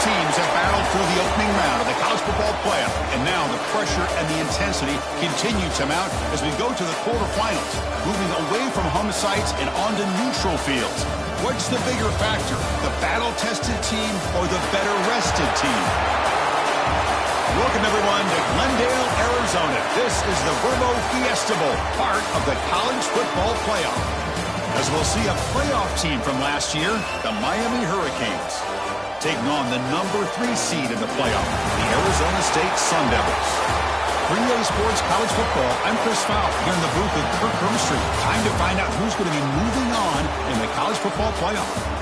teams have battled through the opening round of the college football playoff, and now the pressure and the intensity continue to mount as we go to the quarterfinals, moving away from home sites and onto neutral fields. What's the bigger factor, the battle-tested team or the better-rested team? Welcome, everyone, to Glendale, Arizona. This is the Vrbo Fiesta Bowl, part of the college football playoff. As we'll see a playoff team from last year, the Miami Hurricanes, taking on the number 3 seed in the playoff, the Arizona State Sun Devils. For EA Sports College Football, I'm Chris Fowl here in the booth with Kirk Hermstreet. Time to find out who's going to be moving on in the college football playoff.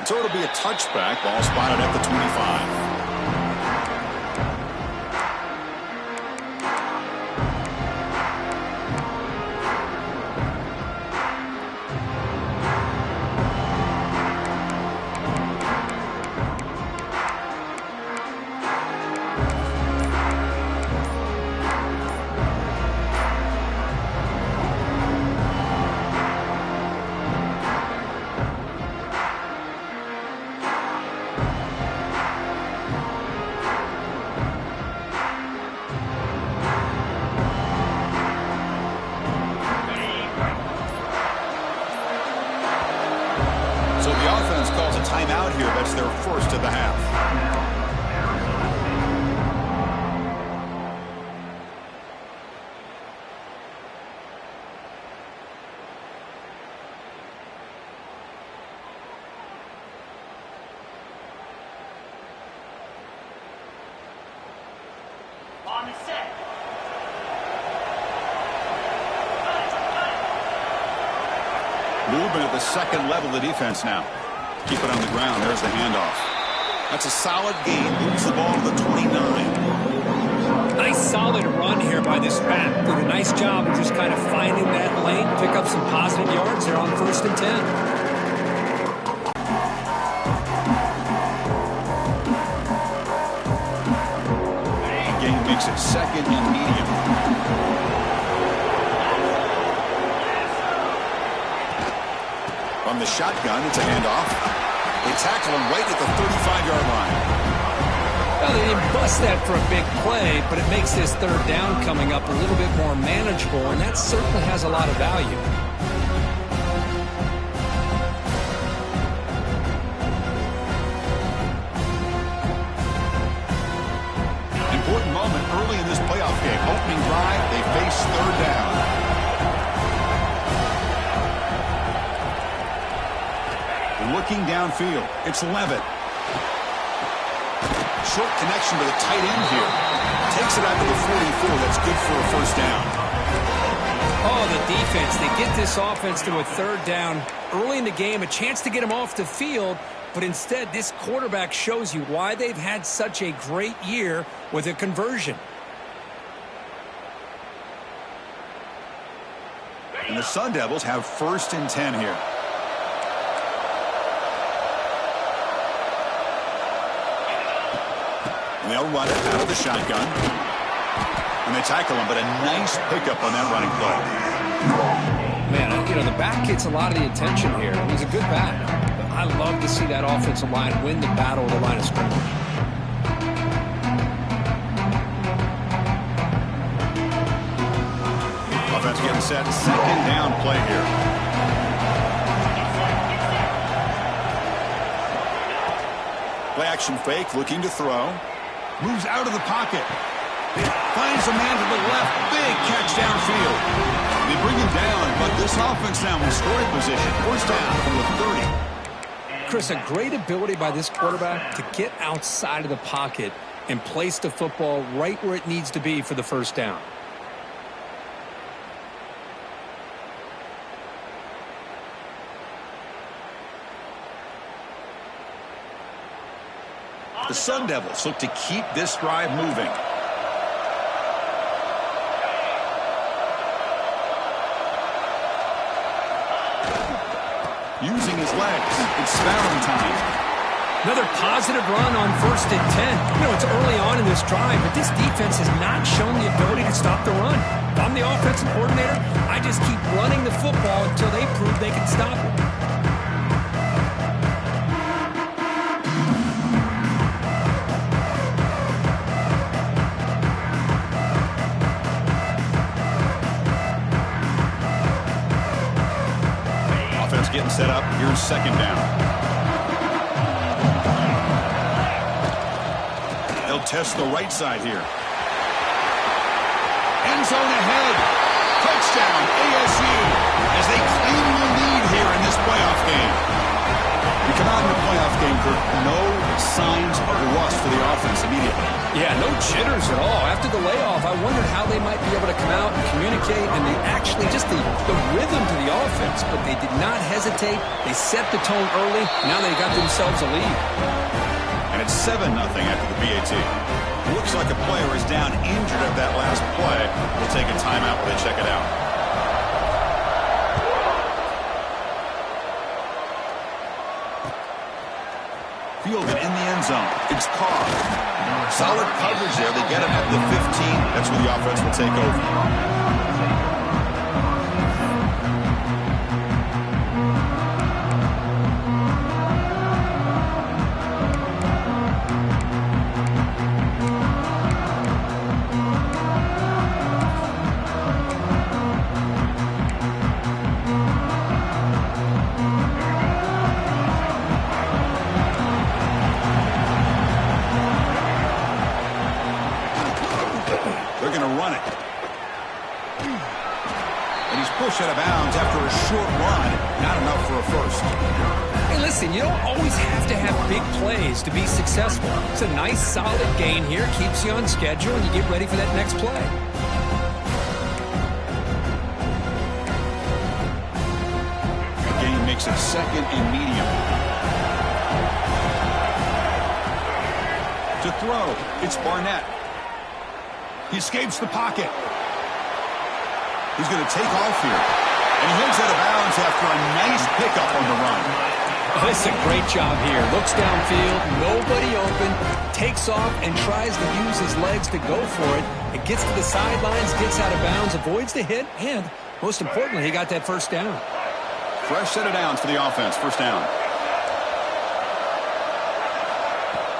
So it'll be a touchback, ball spotted at the 25. Timeout here. That's their first of the half. On set. Movement at the second level of the defense now. Keep it on the ground. There's the handoff. That's a solid gain. Moves the ball to the 29. Nice solid run here by this back. Did a nice job of just kind of finding that lane, pick up some positive yards there on 1st and 10. Gain makes it 2nd and medium. From the shotgun, it's a handoff. They tackle him right at the 35-yard line. Well, they didn't bust that for a big play, but it makes this 3rd down coming up a little bit more manageable, and that certainly has a lot of value. Important moment early in this playoff game. Opening drive, they face 3rd down. Looking downfield, it's Levitt. Short connection to the tight end here. Takes it out to the 44. That's good for a 1st down. Oh, the defense. They get this offense to a 3rd down early in the game, a chance to get him off the field, but instead this quarterback shows you why they've had such a great year with a conversion. And the Sun Devils have 1st and 10 here. They'll run it out of the shotgun. And they tackle him, but a nice pickup on that running play. Man, you know, the back gets a lot of the attention here. He's a good back. I love to see that offensive line win the battle of the line of scrimmage. Offense getting set. 2nd down play here. Play action fake, looking to throw. Moves out of the pocket. Finds a man to the left. Big catch downfield. They bring him down, but this offense now in scoring position. 1st down from the 30. Chris, a great ability by this quarterback to get outside of the pocket and place the football right where it needs to be for the first down. The Sun Devils look to keep this drive moving. Using his legs, it's Sparrow time. Another positive run on 1st and 10. You know, it's early on in this drive, but this defense has not shown the ability to stop the run. If I'm the offensive coordinator, I just keep running the football until they prove they can stop it. Getting set up. Here's 2nd down. They'll test the right side here. End zone ahead. Touchdown, ASU, as they claim the lead here in this playoff game. We come out in the playoff game for no signs of rust for the offense immediately. Yeah, no jitters at all. After the layoff, I wondered how they might be able to come out and communicate, and they actually just the rhythm to the offense, but they did not hesitate. They set the tone early. Now they got themselves a lead. And it's 7-0 after the BAT. Looks like a player is down injured at that last play. We'll take a timeout while they check it out. Fielded in the end zone. It's Carr. Solid coverage there. They get him at the 15. That's where the offense will take over. Out of bounds after a short run. Not enough for a first. Hey, listen, you don't always have to have big plays to be successful. It's a nice, solid gain here. Keeps you on schedule, and you get ready for that next play. The gain makes it 2nd and medium. To throw, it's Barnett. He escapes the pocket. He's going to take off here. And he heads out of bounds after a nice pickup on the run. Oh, this is a great job here. Looks downfield, nobody open, takes off and tries to use his legs to go for it. It gets to the sidelines, gets out of bounds, avoids the hit, and most importantly, he got that first down. Fresh set of downs for the offense. First down.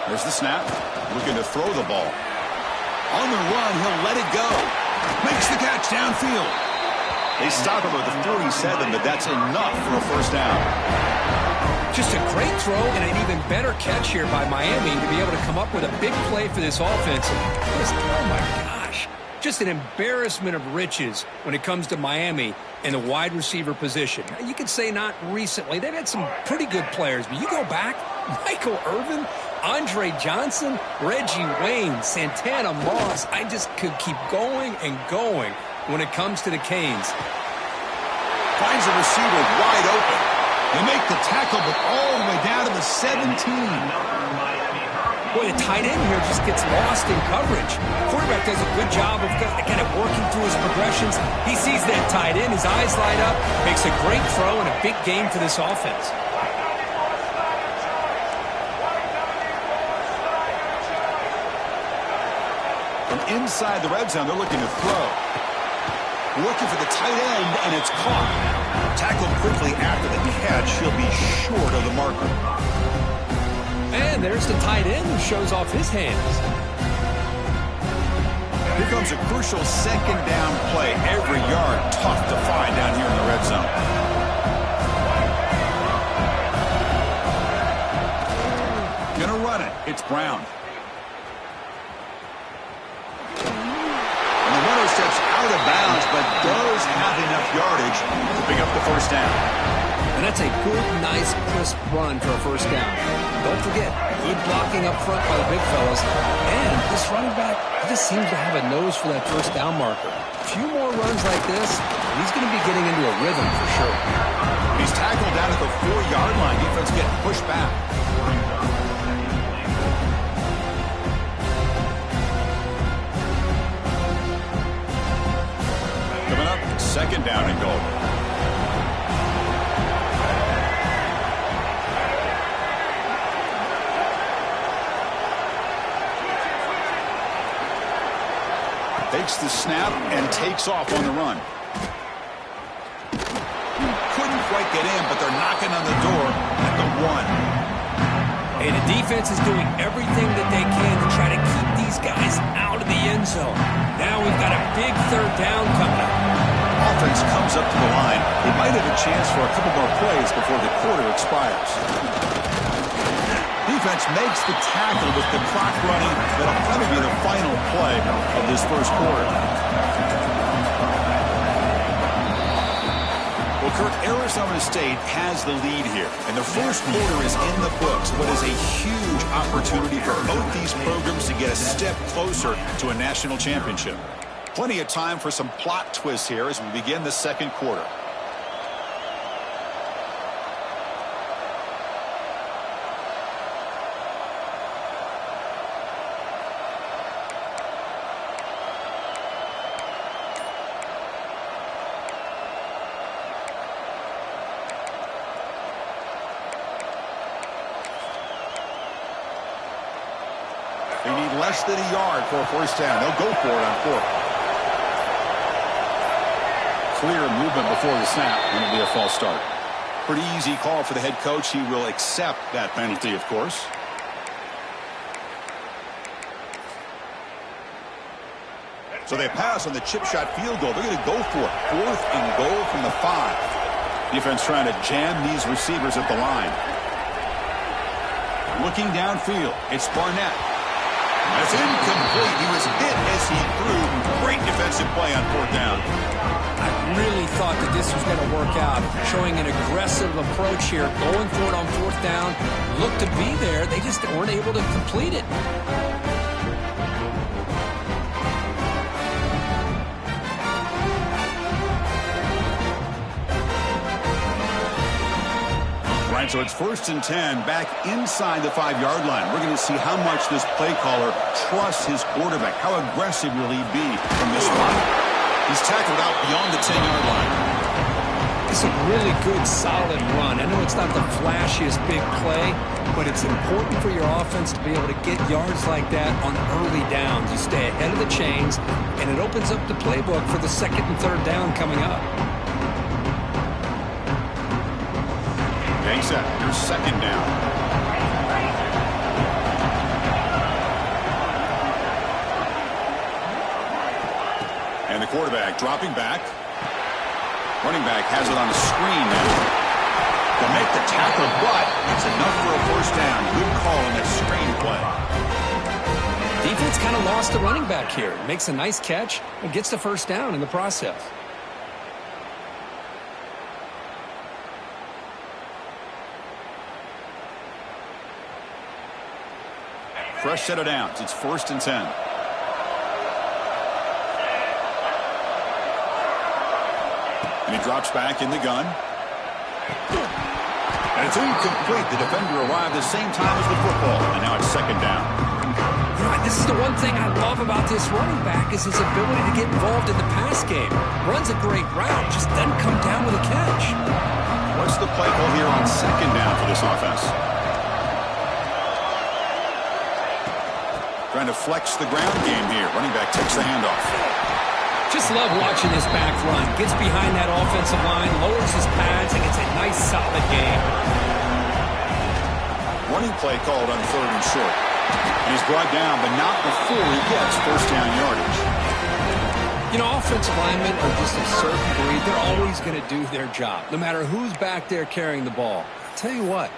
There's the snap. Looking to throw the ball. On the run, he'll let it go. Makes the catch downfield. They stop him at the 47, but that's enough for a first down. Just a great throw and an even better catch here by Miami to be able to come up with a big play for this offense. Oh, my gosh. Just an embarrassment of riches when it comes to Miami in the wide receiver position. You could say not recently. They've had some pretty good players, but you go back, Michael Irvin, Andre Johnson, Reggie Wayne, Santana Moss. I just could keep going and going when it comes to the Canes. Finds a receiver wide open. They make the tackle, but all the way down to the 17. Boy, the tight end here just gets lost in coverage. Quarterback does a good job of kind of working through his progressions. He sees that tight end, his eyes light up, makes a great throw and a big game for this offense. From inside the red zone, they're looking to throw. Looking for the tight end, and it's caught. Tackled quickly after the catch. He'll be short of the marker. And there's the tight end who shows off his hands. Here comes a crucial 2nd down play. Every yard tough to find down here in the red zone. Gonna run it. It's Brown. Steps out of bounds, but does have enough yardage to pick up the first down. And that's a good, nice, crisp run for a first down. Don't forget, good blocking up front by the big fellas. And this running back, he just seems to have a nose for that first down marker. A few more runs like this, and he's going to be getting into a rhythm for sure. He's tackled down at the 4-yard line. Defense getting pushed back. Coming up, second down and goal. Takes the snap and takes off on the run. Couldn't quite get in, but they're knocking on the door at the 1. Hey, the defense is doing everything that they can to try to keep these guys out of the end zone. Now we've got a big third down coming up. Offense comes up to the line. They might have a chance for a couple more plays before the quarter expires. Defense makes the tackle with the clock running. That'll probably be the final play of this first quarter. Well, Kirk, Arizona State has the lead here, and the first quarter is in the books, but is a huge opportunity for both these programs to get a step closer to a national championship. Plenty of time for some plot twists here as we begin the second quarter. They need less than a yard for a first down. They'll go for it on 4th. Clear movement before the snap, and it'll be a false start. Pretty easy call for the head coach. He will accept that penalty, of course. So they pass on the chip shot field goal. They're going to go for it. 4th and goal from the 5. Defense trying to jam these receivers at the line. Looking downfield, it's Barnett. That's incomplete. He was hit as he threw. Great defensive play on 4th down. I really thought that this was going to work out. Showing an aggressive approach here. Going for it on 4th down. Looked to be there. They just weren't able to complete it. Right, so it's 1st and 10, back inside the 5-yard line. We're going to see how much this play caller trusts his quarterback. How aggressive will he be from this spot? He's tackled out beyond the 10-yard line. It's a really good, solid run. I know it's not the flashiest big play, but it's important for your offense to be able to get yards like that on early downs. You stay ahead of the chains, and it opens up the playbook for the 2nd and 3rd down coming up. Set. Here's 2nd down. And the quarterback dropping back. Running back has it on the screen now. They'll make the tackle, but it's enough for a first down. Good call on that screen play. Defense kind of lost the running back here. Makes a nice catch and gets the first down in the process. Fresh set of downs. It's 1st and 10. And he drops back in the gun. And it's incomplete. The defender arrived the same time as the football. And now it's 2nd down. Right, this is the one thing I love about this running back is his ability to get involved in the pass game. Runs a great route, just doesn't come down with a catch. What's the play call here on 2nd down for this offense? Trying to flex the ground game here. Running back takes the handoff. Just love watching this back run. Gets behind that offensive line, lowers his pads, and gets a nice, solid game. Running play called on 3rd and short. And he's brought down, but not before he gets first down yardage. You know, offensive linemen are just a certain breed. They're always going to do their job, no matter who's back there carrying the ball. I'll tell you what.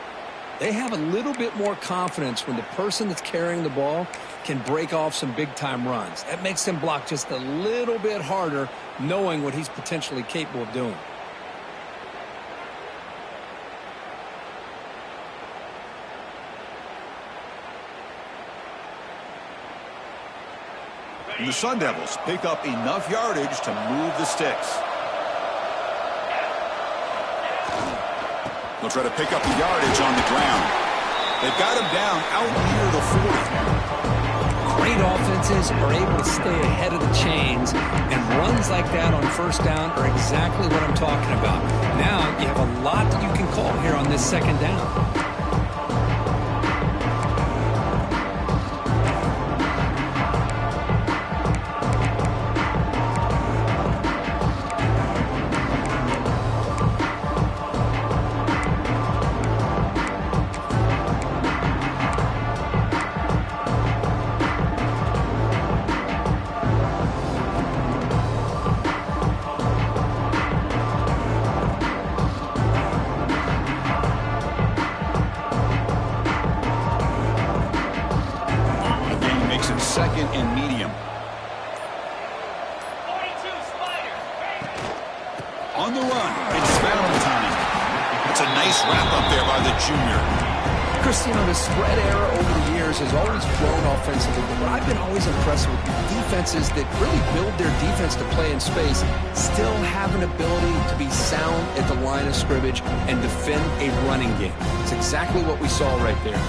They have a little bit more confidence when the person that's carrying the ball can break off some big-time runs. That makes them block just a little bit harder, knowing what he's potentially capable of doing. And the Sun Devils pick up enough yardage to move the sticks. They'll try to pick up the yardage on the ground. They've got him down out near the 40. Great offenses are able to stay ahead of the chains, and runs like that on first down are exactly what I'm talking about. Now you have a lot that you can call here on this second down. Second and medium. On the run, it's Valentine. It's a nice wrap up there by the junior. Chris, you know, the spread era over the years has always grown offensively, but what I've been always impressed with defenses that really build their defense to play in space still have an ability to be sound at the line of scrimmage and defend a running game. It's exactly what we saw right there.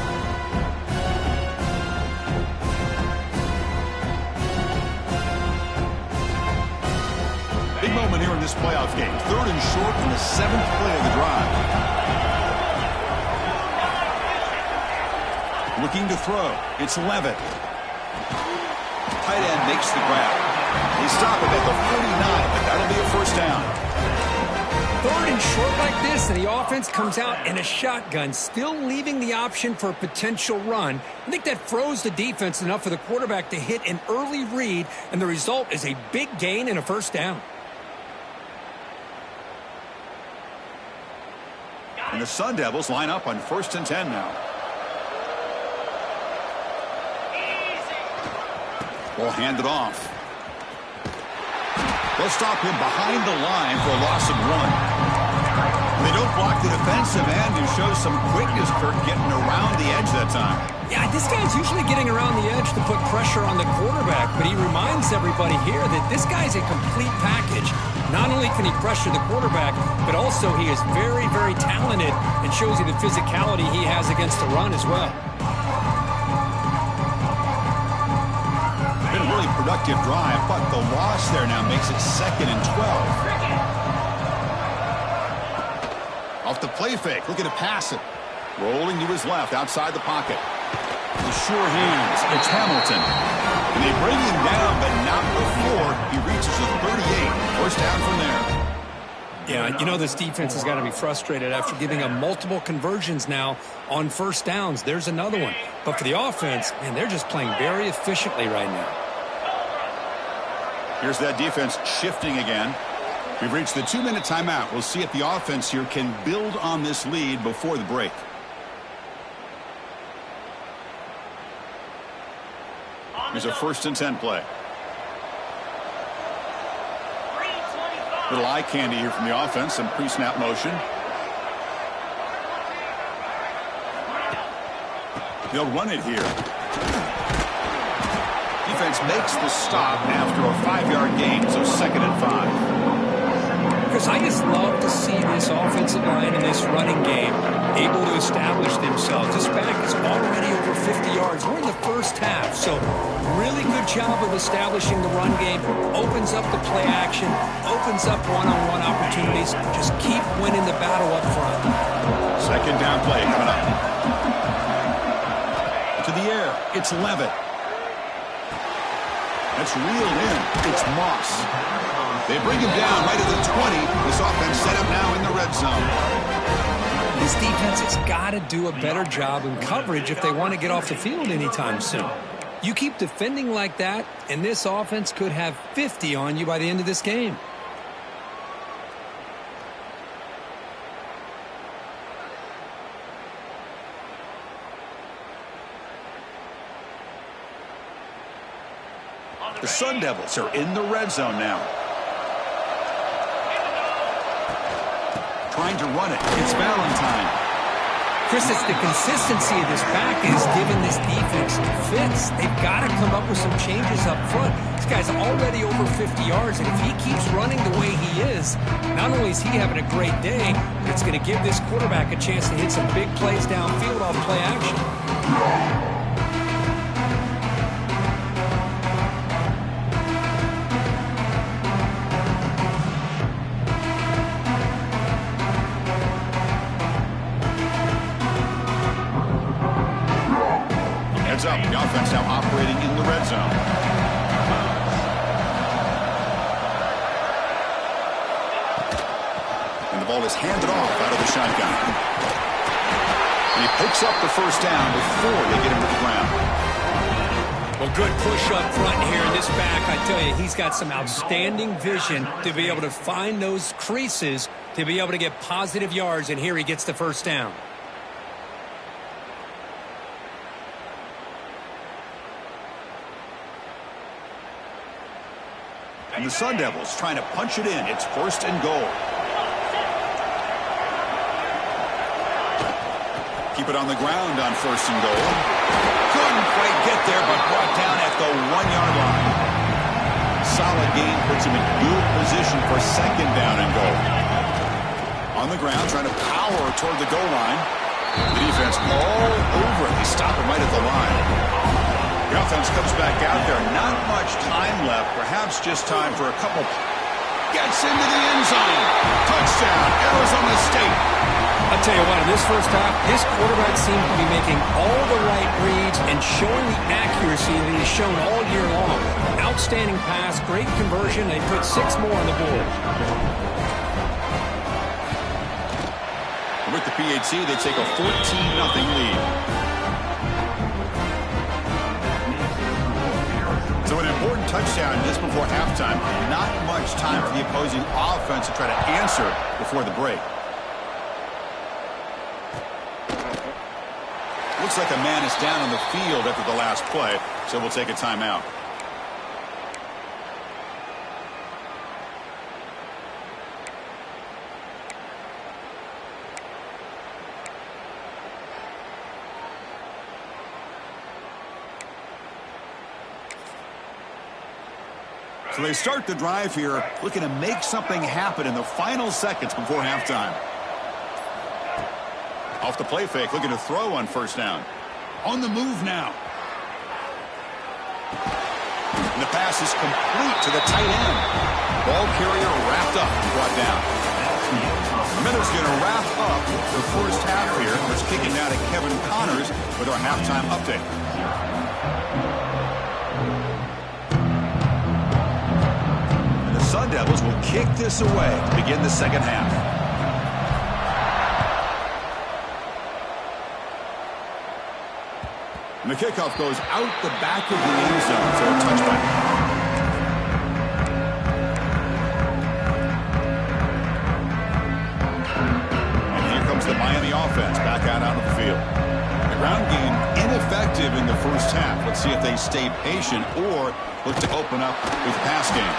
Big moment here in this playoff game. 3rd and short in the 7th play of the drive. Looking to throw. It's Levitt. Tight end makes the grab. They stop it at the 49, but that'll be a first down. 3rd and short like this, and the offense comes out in a shotgun, still leaving the option for a potential run. I think that froze the defense enough for the quarterback to hit an early read, and the result is a big gain and a first down. And the Sun Devils line up on 1st and 10 now. Ball handed off. They'll stop him behind the line for a loss of 1. They don't block the defensive end, who shows some quickness, Kirk, getting around the edge that time. Yeah, this guy's usually getting around the edge to put pressure on the quarterback, but he reminds everybody here that this guy's a complete package. Not only can he pressure the quarterback, but also he is very, very talented and shows you the physicality he has against the run as well. Been a really productive drive, but the loss there now makes it 2nd and 12. Off the play fake, looking to pass it. Rolling to his left, outside the pocket. The sure hands, it's Hamilton. And they bring him down, but not before he reaches the 38. First down from there. Yeah, you know this defense has got to be frustrated after giving up multiple conversions now on first downs. There's another one. But for the offense, man, they're just playing very efficiently right now. Here's that defense shifting again. We've reached the 2-minute timeout. We'll see if the offense here can build on this lead before the break. Here's a 1st and 10 play. Little eye candy here from the offense, some pre-snap motion. They'll run it here. Defense makes the stop after a 5-yard gain, so 2nd and 5. Chris, I just love to see this offensive line in this running game able to establish themselves. This back is already over 50 yards. We're in the first half, so really good job of establishing the run game. Opens up the play action, opens up one-on-one opportunities. Just keep winning the battle up front. 2nd down play coming up. To the air, it's Levitt. That's reeled in. It's Moss. They bring him down right at the 20. This offense set up now in the red zone. This defense has got to do a better job in coverage if they want to get off the field anytime soon. You keep defending like that, and this offense could have 50 on you by the end of this game. The Sun Devils are in the red zone now. Trying to run it. It's Valentine. Chris, it's the consistency of this back is giving this defense fits. They've got to come up with some changes up front. This guy's already over 50 yards, and if he keeps running the way he is, not only is he having a great day, but it's going to give this quarterback a chance to hit some big plays downfield off play action. Up. The offense now operating in the red zone. And the ball is handed off out of the shotgun. And he picks up the first down before they get him to the ground. Well, good push up front here in this back. I tell you, he's got some outstanding vision to be able to find those creases, to be able to get positive yards, and here he gets the first down. And the Sun Devils trying to punch it in. It's first and goal. Keep it on the ground on first and goal. Couldn't quite get there, but brought down at the 1-yard line. Solid gain puts him in good position for second down and goal. On the ground, trying to power toward the goal line. The defense all over it. They stop him right at the line. The offense comes back out there. Not much time left. Perhaps just time for a couple. Gets into the end zone. Touchdown, Arizona State. I'll tell you what, in this first half, this quarterback seemed to be making all the right reads and showing the accuracy that he's shown all year long. Outstanding pass, great conversion. They put 6 more on the board. With the PHC, they take a 14-0 lead. So an important touchdown just before halftime. Not much time for the opposing offense to try to answer before the break. Looks like a man is down on the field after the last play, so we'll take a timeout. So they start the drive here, looking to make something happen in the final seconds before halftime. Off the play fake, looking to throw on first down. On the move now. And the pass is complete to the tight end. Ball carrier wrapped up and brought down. Miller's going to wrap up the first half here. It's kicking out to Kevin Connors with our halftime update. Sun Devils will kick this away to begin the second half. And the kickoff goes out the back of the end zone for a touchback. And here comes the Miami offense back out onto the field. The ground game ineffective in the first half. Let's see if they stay patient or look to open up with the pass game.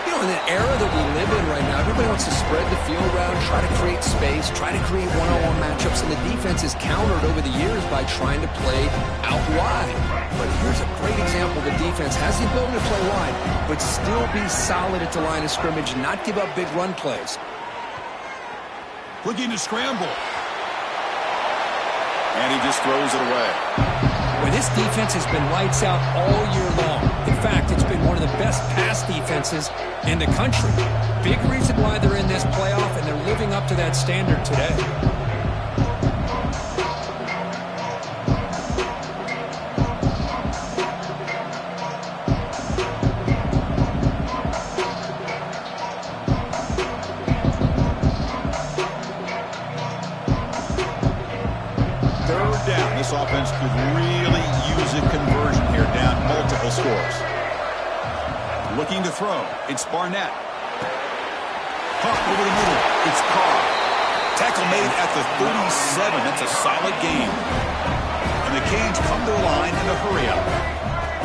You know, in the era that we live in right now, everybody wants to spread the field around, try to create space, try to create one-on-one matchups, and the defense is countered over the years by trying to play out wide. But here's a great example. The defense has the ability to play wide, but still be solid at the line of scrimmage, not give up big run plays. Looking to scramble. And he just throws it away. Well, this defense has been lights out all year long. In fact, it's been one of the best pass defenses in the country. Big reason why they're in this playoff, and they're living up to that standard today. Third down. This offense could really use a conversion here, down multiple scores. Looking to throw. It's Barnett. Pump over the middle. It's Carr. Tackle made at the 37. That's a solid gain. And the Canes come to the line in a hurry-up.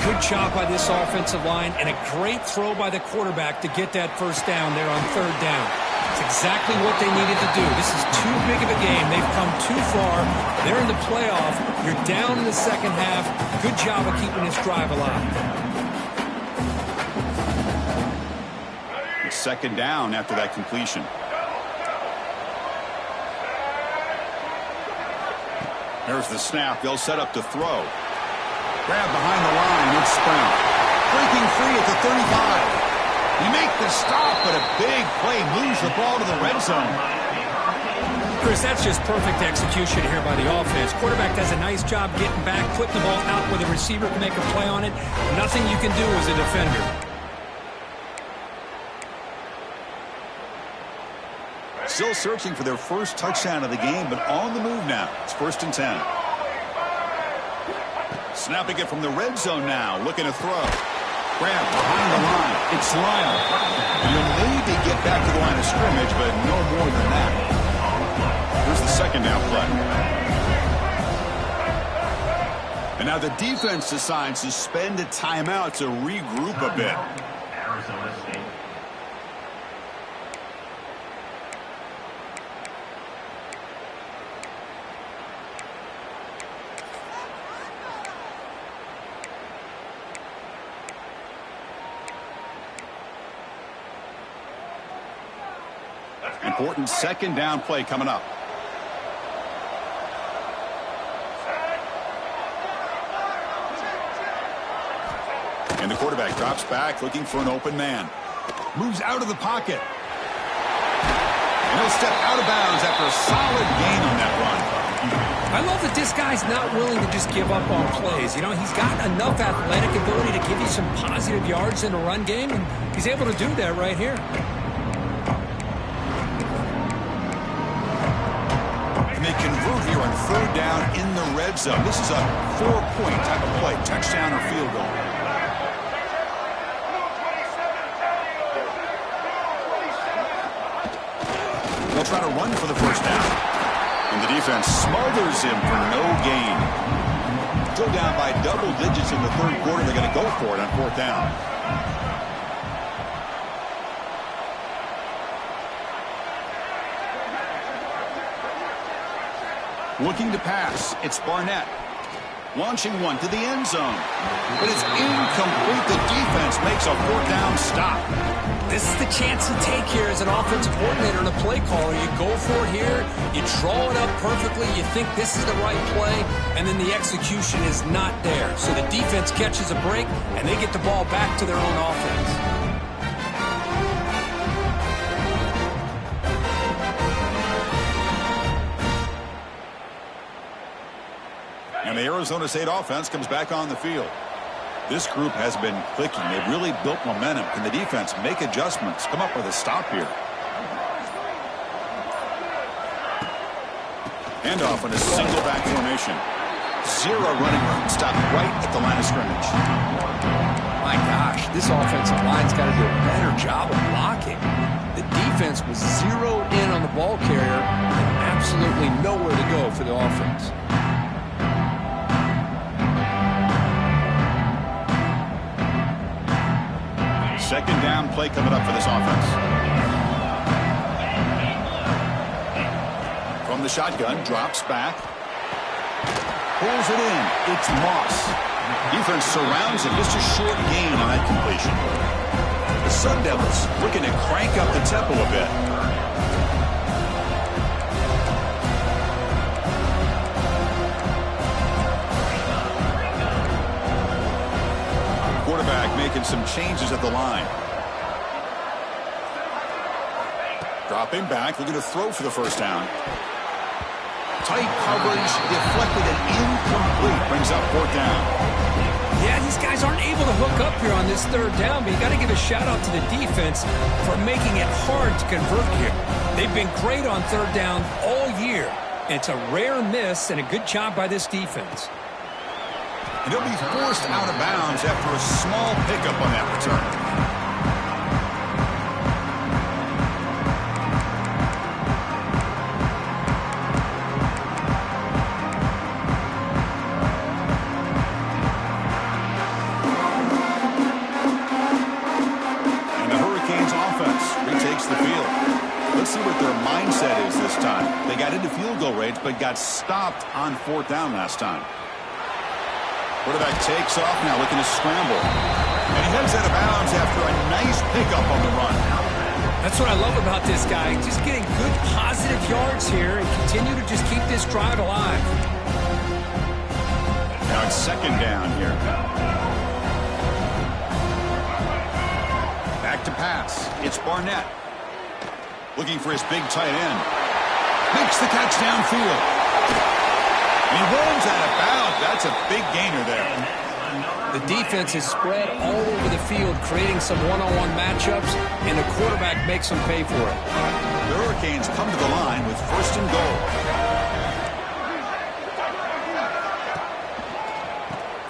Good job by this offensive line, and a great throw by the quarterback to get that first down there on third down. It's exactly what they needed to do. This is too big of a game. They've come too far. They're in the playoff. You're down in the second half. Good job of keeping this drive alive. It's second down after that completion. There's the snap. They'll set up to throw. Grab behind the line. It's Sprout. Breaking free at the 35. You make the stop, but a big play moves the ball to the red zone. Chris, that's just perfect execution here by the offense. Quarterback does a nice job getting back, putting the ball out where the receiver can make a play on it. Nothing you can do as a defender. Still searching for their first touchdown of the game, but on the move now. It's 1st and 10. Snapping it from the red zone now, looking to throw. Grab behind the line. It's Lyle. You'll maybe get back to the line of scrimmage, but no more than that. Here's the second down play. And now the defense decides to spend a timeout to regroup a bit. Arizona State. Important second down play coming up. And the quarterback drops back looking for an open man. Moves out of the pocket. And he'll step out of bounds after a solid gain on that run. I love that this guy's not willing to just give up on plays. You know, he's got enough athletic ability to give you some positive yards in a run game, and he's able to do that right here. They convert here on third down in the red zone. This is a 4-point type of play, touchdown or field goal. They'll try to run for the first down. And the defense smothers him for no gain. Still down by double digits in the third quarter. They're going to go for it on fourth down. Looking to pass. It's Barnett. Launching one to the end zone. But it's incomplete. The defense makes a fourth down stop. This is the chance you take here as an offensive coordinator and a play caller. You go for it here. You draw it up perfectly. You think this is the right play. And then the execution is not there. So the defense catches a break, and they get the ball back to their own offense. And the Arizona State offense comes back on the field. This group has been clicking. They've really built momentum. Can the defense make adjustments? Come up with a stop here. Handoff in a single back formation. Zero running room. Stop right at the line of scrimmage. My gosh, this offensive line's got to do a better job of blocking. The defense was zeroed in on the ball carrier and absolutely nowhere to go for the offense. Second down play coming up for this offense. From the shotgun, drops back. Pulls it in. It's Moss. Defense surrounds him. Just a short gain on that completion. The Sun Devils looking to crank up the tempo a bit. Quarterback making some changes at the line. Dropping back, looking to throw for the first down. Tight coverage, deflected and incomplete. Brings up fourth down. Yeah, these guys aren't able to hook up here on this third down, but you got to give a shout out to the defense for making it hard to convert here. They've been great on third down all year. It's a rare miss and a good job by this defense. And he'll be forced out of bounds after a small pickup on that return. mindset is this time. They got into field goal range, but got stopped on 4th down last time. Quarterback takes off now, looking to scramble. And he heads out of bounds after a nice pickup on the run. That's what I love about this guy. Just getting good positive yards here and continue to just keep this drive alive. Now it's 2nd down here. Back to pass. It's Barnett. Looking for his big tight end. Makes the catch downfield. He runs out of bounds. That's a big gainer there. The defense is spread all over the field, creating some one-on-one matchups, and the quarterback makes them pay for it. The Hurricanes come to the line with 1st and goal.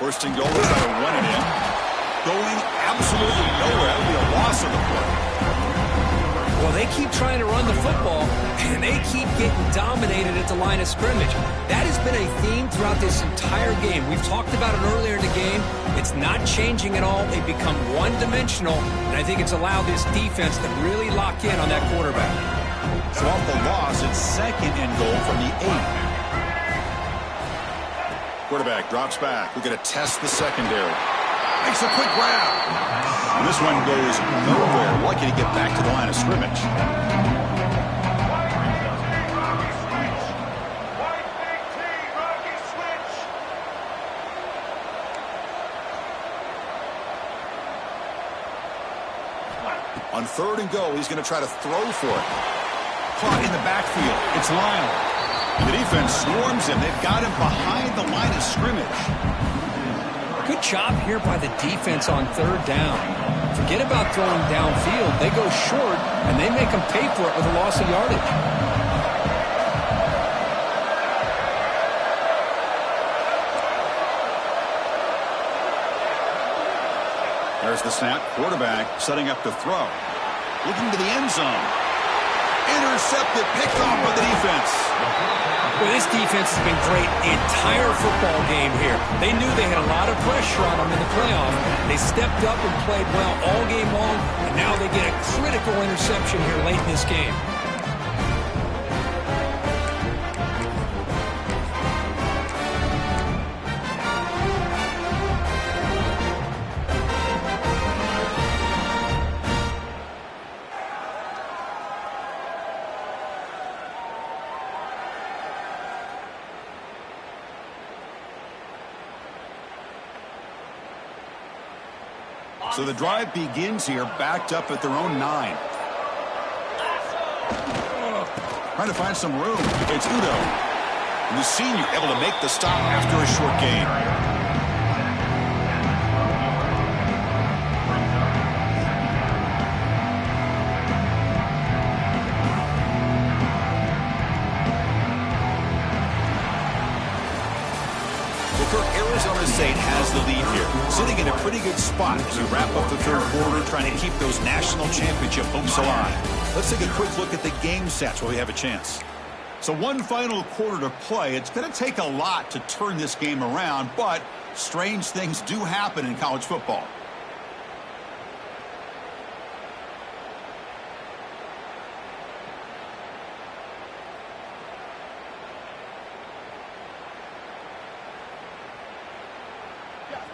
1st and goal is going to run it in. Going absolutely nowhere. That would be a loss of the play. Well, they keep trying to run the football, and they keep getting dominated at the line of scrimmage. That has been a theme throughout this entire game. We've talked about it earlier in the game. It's not changing at all. They've become one-dimensional, and I think it's allowed this defense to really lock in on that quarterback. So off the loss, it's 2nd and goal from the 8. Quarterback drops back. We're going to test the secondary. Makes a quick grab. And this one goes nowhere. Lucky to get back to the line of scrimmage. On 3rd and goal, he's going to try to throw for it. Caught in the backfield. It's Lyle. And the defense swarms him. They've got him behind the line of scrimmage. Good job here by the defense on 3rd down. Forget about throwing downfield. They go short, and they make them pay for it with a loss of yardage. There's the snap. Quarterback setting up to throw. Looking to the end zone. Intercepted, picked off by the defense. Well, this defense has been great the entire football game here. They knew they had a lot of pressure on them in the playoff. They stepped up and played well all game long, and now they get a critical interception here late in this game. So the drive begins here, backed up at their own 9. Trying to find some room. It's Udo. And the senior able to make the stop after a short gain. Arizona State has the lead here, sitting in a pretty good spot as we wrap up the 3rd quarter, trying to keep those national championship hopes alive. Let's take a quick look at the game stats while we have a chance. So one final quarter to play. It's going to take a lot to turn this game around, but strange things do happen in college football.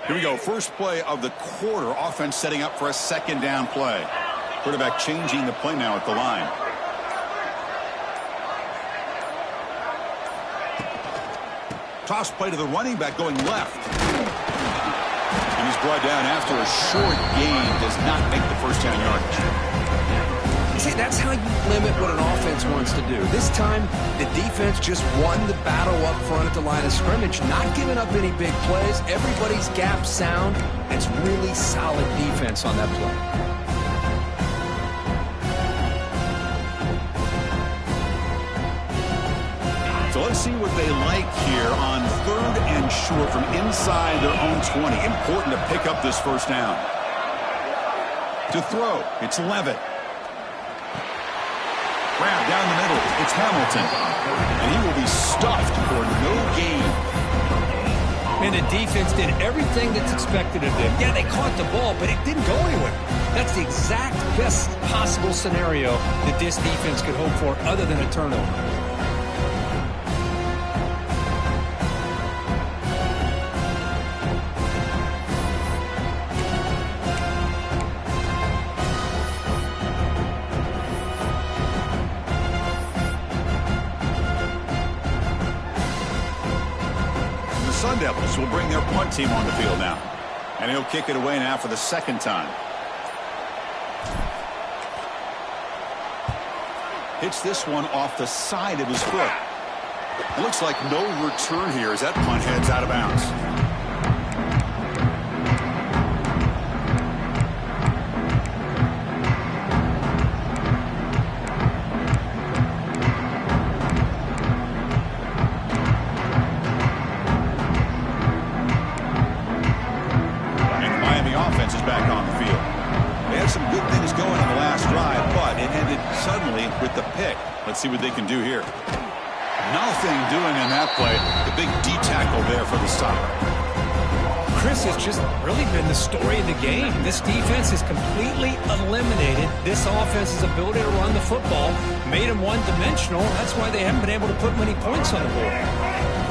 Here we go. First play of the quarter. Offense setting up for a 2nd down play. Quarterback changing the play now at the line. Toss play to the running back going left. And he's brought down after a short gain. Does not make the 1st down yardage. See, that's how you limit what an offense wants to do. This time, the defense just won the battle up front at the line of scrimmage, not giving up any big plays. Everybody's gap sound. It's really solid defense on that play. So let's see what they like here on 3rd and short from inside their own 20. Important to pick up this 1st down. To throw, it's Levitt. Grab down the middle. It's Hamilton. And he will be stuffed for no gain. And the defense did everything that's expected of them. Yeah, they caught the ball, but it didn't go anywhere. That's the exact best possible scenario that this defense could hope for other than a turnover. Sun Devils will bring their punt team on the field now. And he'll kick it away now for the second time. Hits this one off the side of his foot. It looks like no return here as that punt heads out of bounds. With the pick. Let's see what they can do here. Nothing doing in that play. The big D tackle there for the stop. Chris has just really been the story of the game. This defense has completely eliminated this offense's ability to run the football, made them one-dimensional. That's why they haven't been able to put many points on the board.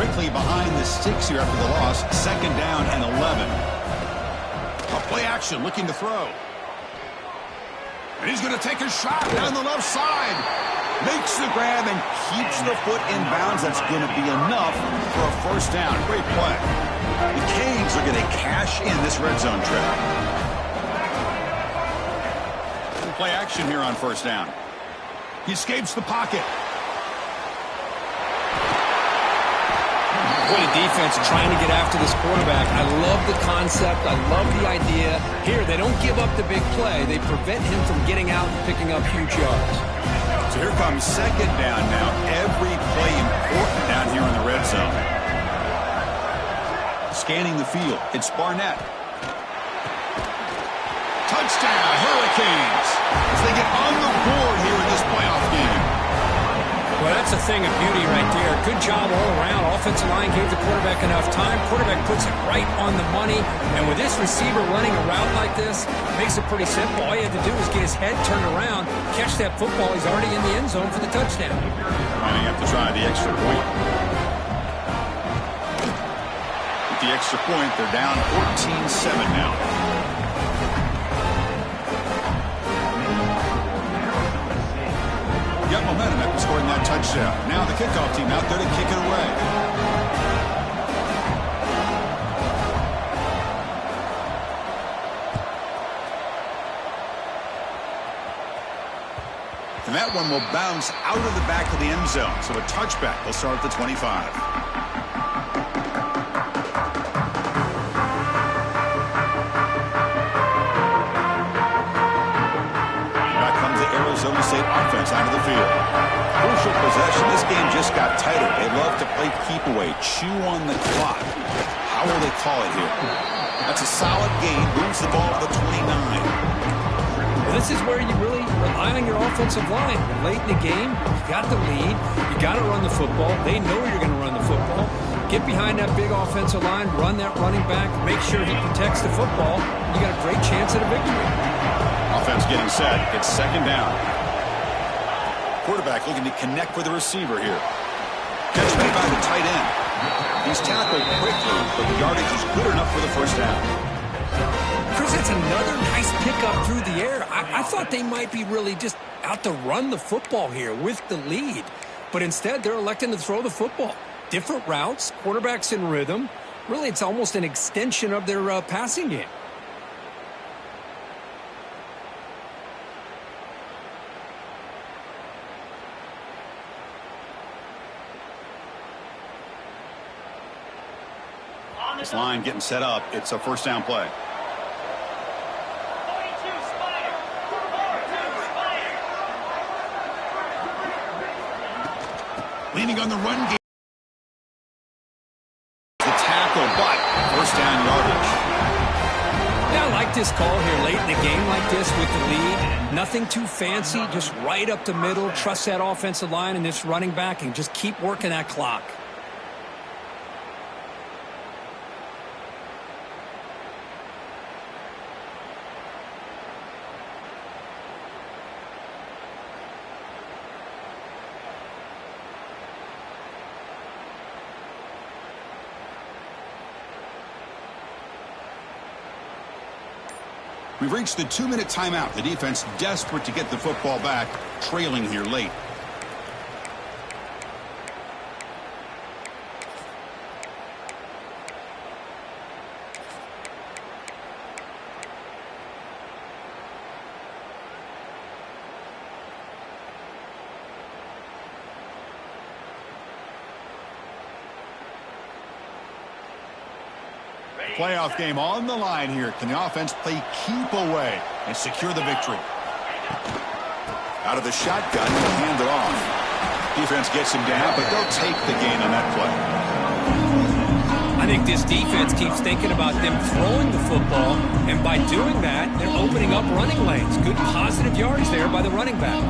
Quickly behind the sticks here after the loss. Second down and 11. A play action looking to throw. And he's going to take a shot down the left side. Makes the grab and keeps the foot in bounds. That's going to be enough for a first down. Great play. The Canes are going to cash in this red zone trip. Play action here on first down. He escapes the pocket. What a defense trying to get after this quarterback. I love the concept. I love the idea. Here, they don't give up the big play. They prevent him from getting out and picking up huge yards. So here comes second down now. Every play important down here in the red zone. Scanning the field. It's Barnett. Touchdown, Hurricanes. As they get on the board here in this playoff game. Well, that's a thing of beauty right there. Good job all around. Offensive line gave the quarterback enough time. Quarterback puts it right on the money. And with this receiver running a route like this, makes it pretty simple. All you have to do is get his head turned around, catch that football. He's already in the end zone for the touchdown. Might have to try the extra point. With the extra point, they're down 14-7 now. Got momentum after scoring that touchdown. Now the kickoff team out there to kick it away. And that one will bounce out of the back of the end zone. So a touchback will start at the 25. Arizona State offense out of the field. Crucial possession. This game just got tighter. They love to play keep away, chew on the clock. How will they call it here? That's a solid gain. Moves the ball to the 29. Well, this is where you really rely on your offensive line. Late in the game, you got the lead. You got to run the football. They know you're going to run the football. Get behind that big offensive line, run that running back, make sure he protects the football. You got a great chance at a victory. Offense getting set. It's second down. Quarterback looking to connect with the receiver here. Catch made by the tight end. He's tackled quickly, but the yardage is good enough for the first down. Chris, that's another nice pickup through the air. I thought they might be really just out to run the football here with the lead. But instead, they're electing to throw the football. Different routes, quarterbacks in rhythm. Really, it's almost an extension of their passing game. This line getting set up. It's a first down play. Leaning on the run game. The tackle, but first down yardage. Yeah, I like this call here late in the game like this with the lead. Nothing too fancy, just right up the middle. Trust that offensive line and this running back and just keep working that clock. We've reached the 2-minute timeout. The defense desperate to get the football back, trailing here late. Playoff game on the line here. Can the offense play keep away and secure the victory? Out of the shotgun, he'll hand it off. Defense gets him down, but they'll take the gain on that play. I think this defense keeps thinking about them throwing the football, and by doing that, they're opening up running lanes. Good positive yards there by the running back.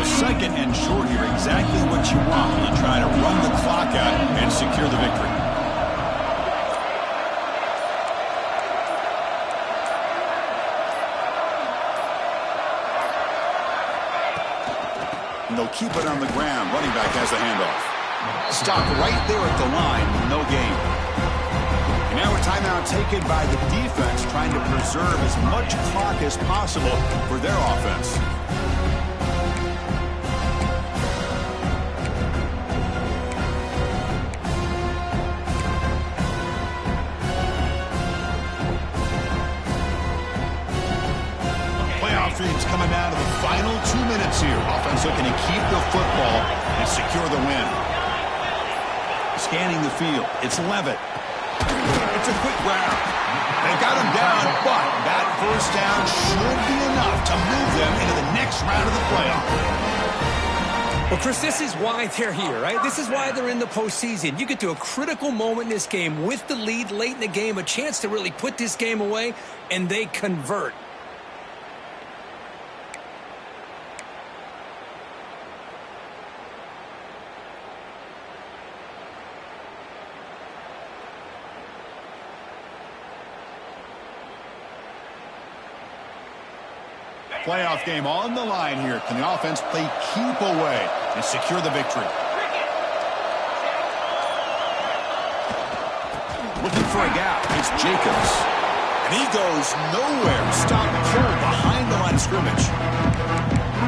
Second and short here, exactly what you want when you try to run the clock out and secure the victory. And they'll keep it on the ground. Running back has the handoff. Stop right there at the line, no gain. And now a timeout taken by the defense, trying to preserve as much clock as possible for their offense. Streams coming down to the final 2 minutes here. Offense looking to keep the football and secure the win. Scanning the field. It's Levitt. It's a quick round. They got him down, but that first down should be enough to move them into the next round of the playoff. Well, Chris, this is why they're here, right? This is why they're in the postseason. You get to a critical moment in this game with the lead late in the game, a chance to really put this game away, and they convert. Playoff game on the line here. Can the offense play keep away and secure the victory? Looking for a gap. It's Jacobs. And he goes nowhere. Stop cold behind the line of scrimmage.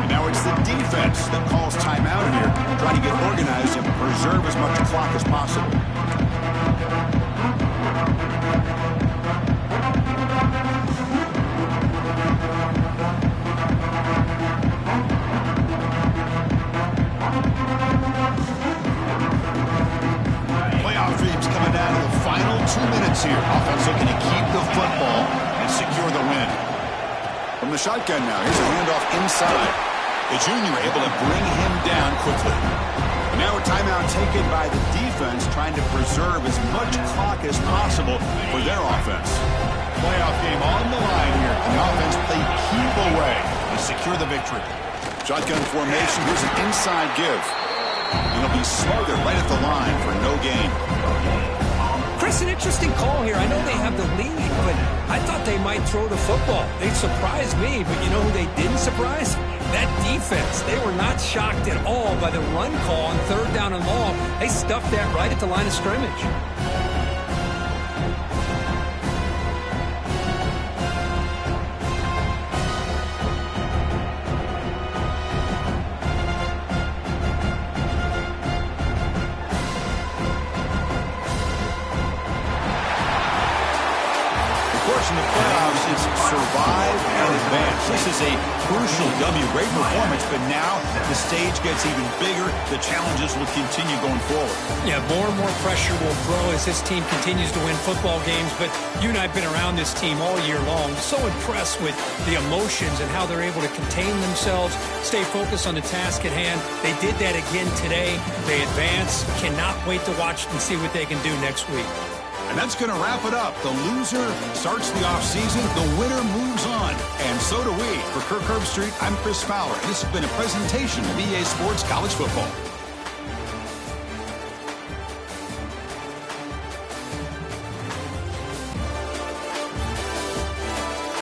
And now it's the defense that calls timeout here, trying to get organized and preserve as much clock as possible. Coming down to the final 2 minutes here. Offense looking to keep the football and secure the win. From the shotgun now, here's a handoff inside. The junior able to bring him down quickly. And now a timeout taken by the defense, trying to preserve as much clock as possible for their offense. Playoff game on the line here. And the offense play keep away and secure the victory. Shotgun formation. Here's an inside give. And he'll be smothered right at the line for no gain. Chris, an interesting call here. I know they have the lead, but I thought they might throw the football. They surprised me, but you know who they didn't surprise? That defense. They were not shocked at all by the run call on 3rd down and long. They stuffed that right at the line of scrimmage. In the playoffs is survive and advance. This is a crucial W. Great performance, but now the stage gets even bigger. The challenges will continue going forward. Yeah, more and more pressure will grow as this team continues to win football games, but you and I have been around this team all year long. So impressed with the emotions and how they're able to contain themselves, stay focused on the task at hand. They did that again today. They advance. Cannot wait to watch and see what they can do next week. And that's going to wrap it up. The loser starts the offseason. The winner moves on. And so do we. For Kirk Herbstreit, I'm Chris Fowler. This has been a presentation of EA Sports College Football.